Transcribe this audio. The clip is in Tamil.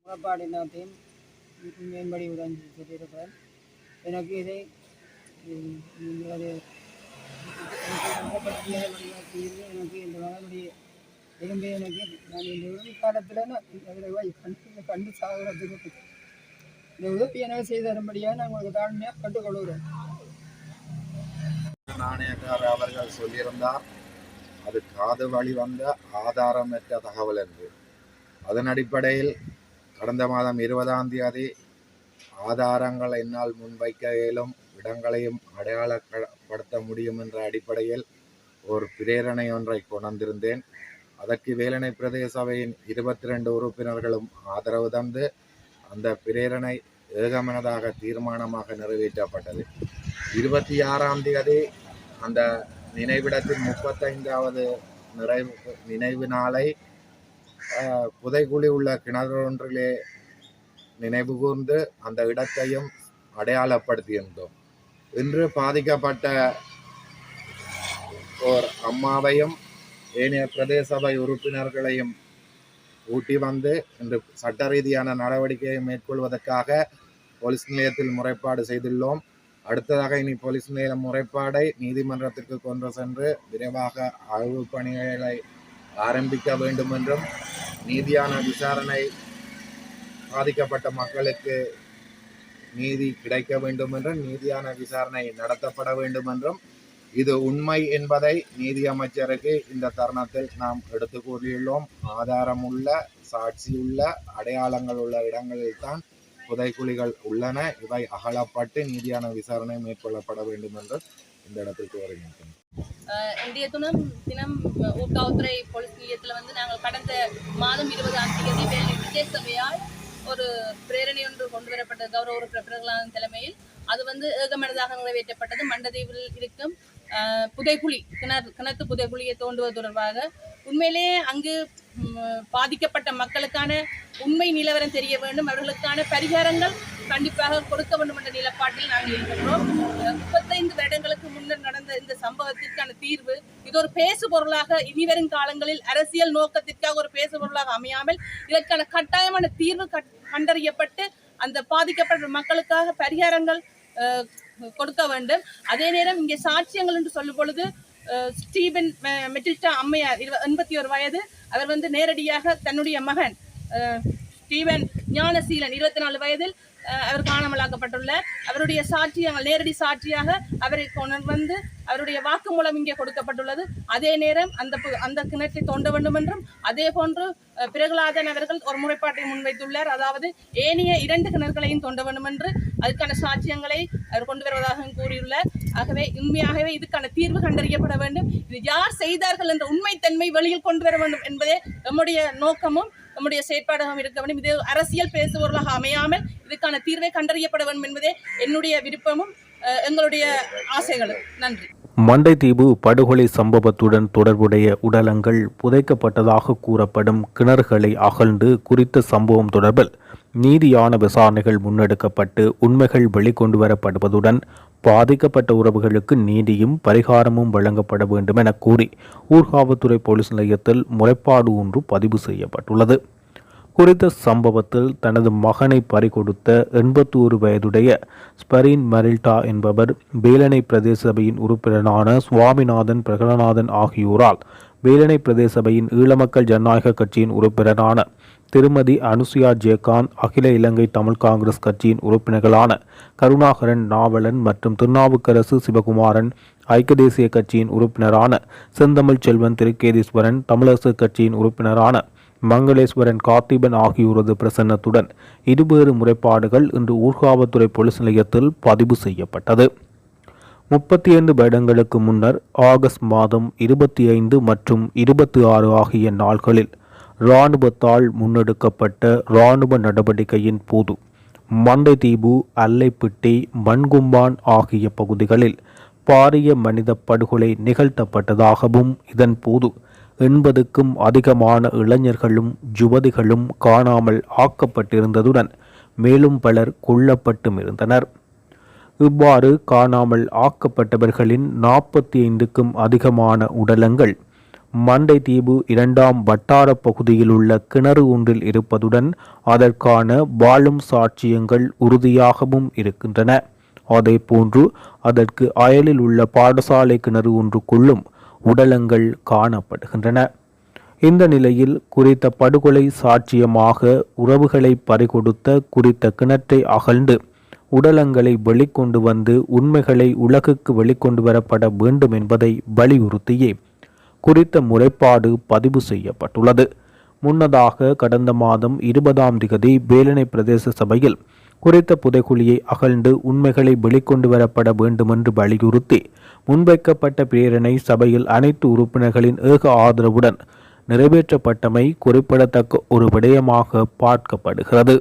முகப்பாடினத்தையும் மேம்படுவதுடன் சொல்லியிருக்கிறேன். எனக்கு இதை அது எனக்கு இந்த மகனுடைய விரும்பி எனக்கு நான் இந்த உதவி காலத்தில் அதில் கண்டு சாகிறதுக்கு இந்த உதவி எனக்கு செய்து தரும்படியாக நான் உங்களுக்கு தாழ்மையாக கண்டுகொள்கிறேன். நாணயக்காரர் அவர்கள் சொல்லியிருந்தார், அது காது வழி வந்த ஆதாரமற்ற தகவல் என்று. அதன் அடிப்படையில் கடந்த மாதம் 20ஆம் தேதி ஆதாரங்கள் என்னால் முன்வைக்க இயலும் இடங்களையும் அடையாளப்படுத்த முடியும் என்ற அடிப்படையில் ஒரு பிரேரணை ஒன்றை கொண்டிருந்தேன். அதற்கு வேலணை பிரதேச சபையின் 22 உறுப்பினர்களும் ஆதரவு தந்து அந்த பிரேரணை ஏகமனதாக தீர்மானமாக நிறைவேற்றப்பட்டது. 26ஆம் தேதி அந்த நினைவிடத்தின் 35வது நினைவு நாளை புதைகுழி உள்ள கிணறு ஒன்றிலே நினைவு கூர்ந்து அந்த இடத்தையும் அடையாளப்படுத்தியிருந்தோம். இன்று பாதிக்கப்பட்ட ஓர் அம்மாவையும் ஏனைய பிரதேச சபை உறுப்பினர்களையும் ஊட்டி வந்து இன்று சட்ட ரீதியான நடவடிக்கையை மேற்கொள்வதற்காக போலீஸ் நிலையத்தில் முறைப்பாடு செய்துள்ளோம். அடுத்ததாக இனி போலீஸ் நிலைய முறைப்பாடை நீதிமன்றத்திற்கு கொண்டு சென்று விரைவாக ஆய்வு பணிகளை ஆரம்பிக்க வேண்டும் என்றும், நீதியான விசாரணை பாதிக்கப்பட்ட மக்களுக்கு நீதி கிடைக்க வேண்டும் என்றும், நீதியான விசாரணை நடத்தப்பட வேண்டும் என்றும், இது உண்மை என்பதை நீதி அமைச்சருக்கு இந்த தருணத்தில் நாம் எடுத்து கூறியுள்ளோம். ஆதாரமுள்ள, சாட்சியுள்ள, அடையாளங்கள் உள்ள இடங்களில் தான் புதைக்குழிகள் உள்ளன. இவை அகலப்பட்டு நீதியான விசாரணை மேற்கொள்ளப்பட வேண்டும் என்று இந்த இடத்திற்கு வருகின்றோம். இன்றைய தினம் ஊர்காவல்துறை போலீஸ் நிலையத்தில் நாங்கள் கடந்த மாதம் 20ஆம் தேதி வேலை விஜய் சபையால் ஒரு பிரேரணை ஒன்று கொண்டு வரப்பட்ட கௌரவ உறுப்பினர்களான தலைமையில் அது ஏகமனதாக நிறைவேற்றப்பட்டது. மண்டதீவில் இருக்கும் புதைக்குழி கிணத்து புதைக்குழியை தோண்டுவது தொடர்பாக உண்மையிலேயே அங்கு பாதிக்கப்பட்ட மக்களுக்கான உண்மை நிலவரம் தெரிய வேண்டும், அவர்களுக்கான பரிகாரங்கள் கண்டிப்பாக கொடுக்க வேண்டும் என்ற நிலப்பாட்டில் நாங்கள் இருக்கின்றோம். 35 வருடங்களுக்கு முன்னர் நடந்த இந்த சம்பவத்திற்கான தீர்வு இது ஒரு பேசு பொருளாக இனிவரும் காலங்களில் அரசியல் நோக்கத்திற்காக ஒரு பேசு பொருளாக அமையாமல் இதற்கான கட்டாயமான தீர்வு கண்டறியப்பட்டு அந்த பாதிக்கப்பட்ட மக்களுக்காக பரிகாரங்கள் கொடுக்க வேண்டும். அதே நேரம் இங்கே சாட்சியங்கள் என்று சொல்லும் பொழுது ஸ்டீபன் மெட்டில்டா அம்மையார் 81 வயது, அவர் நேரடியாக தன்னுடைய மகன் ஸ்டீவன் ஞானசீலன் 24 வயதில் அவர் காணாமலாக்கப்பட்டுள்ளார். அவருடைய சாட்சியங்கள் நேரடி சாட்சியாக அவரை கொண்டு அவருடைய வாக்குமூலம் இங்கே கொடுக்கப்பட்டுள்ளது. அதே நேரம் அந்த கிணற்றை தோண்ட வேண்டும் என்றும், அதே போன்று பிரகலாதன் அவர்கள் ஒரு முறைப்பாட்டை முன்வைத்துள்ளார். அதாவது ஏனைய 2 கிணறுகளையும் தோண்ட வேண்டும் என்று அதுக்கான சாட்சியங்களை அவர் கொண்டு வருவதாக கூறியுள்ளார். ஆகவே உண்மையாகவே இதுக்கான தீர்வு கண்டறியப்பட வேண்டும். இது யார் செய்தார்கள் என்ற உண்மைத்தன்மை வெளியில் கொண்டு வர வேண்டும் என்பதே நம்முடைய நோக்கமும் நம்முடைய செயற்பாடாக இருக்க வேண்டும். இது அரசியல் பேசுபவர்களாக அமையாமல் இதுக்கான தீர்வை கண்டறியப்பட வேண்டும் என்பதே என்னுடைய விருப்பமும் எங்களுடைய ஆசைகளும். நன்றி. மண்டைதீவு படுகொலை சம்பவத்துடன் தொடர்புடைய உடலங்கள் புதைக்கப்பட்டதாக கூறப்படும் கிணறுகளை அகழ்ந்து குறித்த சம்பவம் தொடர்பில் நீதியான விசாரணைகள் முன்னெடுக்கப்பட்டு உண்மைகள் வெளிக்கொண்டு வரப்படுவதுடன் பாதிக்கப்பட்ட உறவுகளுக்கு நீதியும் பரிகாரமும் வழங்கப்பட வேண்டும் என கூறி ஊர்காவல்துறை போலீஸ் நிலையத்தில் முறைப்பாடு ஒன்று பதிவு செய்யப்பட்டுள்ளது. குறித்த சம்பவத்தில் தனது மகனை பறிகொடுத்த 81 வயதுடைய ஸ்பரின் மரில்டா என்பவர் வேலணை பிரதேச சபையின் உறுப்பினரான சுவாமிநாதன் பிரகலநாதன் ஆகியோரால் வேலணை பிரதேச சபையின் ஈழமக்கள் ஜனநாயக கட்சியின் உறுப்பினரான திருமதி அனுசுயா ஜெயகாந்த், அகில இலங்கை தமிழ் காங்கிரஸ் கட்சியின் உறுப்பினர்களான கருணாகரன், நாவலன் மற்றும் திருநாவுக்கரசு சிவகுமாரன், ஐக்கிய தேசிய கட்சியின் உறுப்பினரான செந்தமிழ் செல்வன் திருக்கேதீஸ்வரன், தமிழரசு கட்சியின் உறுப்பினரான மங்களேஸ்வரன் கார்த்திபன் ஆகியோரது பிரசன்னத்துடன் 20 முறைப்பாடுகள் இன்று ஊர்காவல்துறை போலீஸ் நிலையத்தில் பதிவு செய்யப்பட்டது. 35 வருடங்களுக்கு முன்னர் ஆகஸ்ட் மாதம் 25 மற்றும் 26 ஆகிய நாள்களில் இராணுவத்தால் முன்னெடுக்கப்பட்ட இராணுவ நடவடிக்கையின் போது மண்டைதீவு, அல்லைப்பிட்டி, மண்கும்பான் ஆகிய பகுதிகளில் பாரிய மனித படுகொலை நிகழ்த்தப்பட்டதாகவும் இதன் போது 80க்கும் அதிகமான இளைஞர்களும் யுவதிகளும் காணாமல் ஆக்கப்பட்டிருந்ததுடன் மேலும் பலர் கொல்லப்பட்டும் இருந்தனர். இவ்வாறு காணாமல் ஆக்கப்பட்டவர்களின் 45க்கும் அதிகமான உடலங்கள் மண்டைதீவு 2ஆம் வட்டார பகுதியில் உள்ள கிணறு ஒன்றில் இருப்பதுடன் அதற்கான வாழும் சாட்சியங்கள் உறுதியாகவும் இருக்கின்றன. அதேபோன்று அதற்கு அயலில் உள்ள பாடசாலை கிணறு ஒன்றுக்குள்ளும் உடலங்கள் காணப்படுகின்றன. இந்த நிலையில் குறித்த படுகொலை சாட்சியமாக உறவுகளை பறிகொடுத்த குறித்த கிணற்றை அகழ்ந்து உடலங்களை வெளிக்கொண்டு வந்து உண்மைகளை உலகுக்கு வெளிக்கொண்டு வரப்பட வேண்டும் என்பதை வலியுறுத்தியே குறித்த முறைப்பாடு பதிவு செய்யப்பட்டுள்ளது. முன்னதாக கடந்த மாதம் 20ஆம் திகதி வேலணை பிரதேச சபையில் குறித்த புதைக்குழியை அகழ்ந்து உண்மைகளை வெளிக்கொண்டு வரப்பட வேண்டுமென்று வலியுறுத்தி முன்வைக்கப்பட்ட பிரேரணை சபையில் அனைத்து உறுப்பினர்களின் ஏக ஆதரவுடன் நிறைவேற்றப்பட்டமை குறிப்பிடத்தக்க ஒரு விடயமாக பார்க்கப்படுகிறது.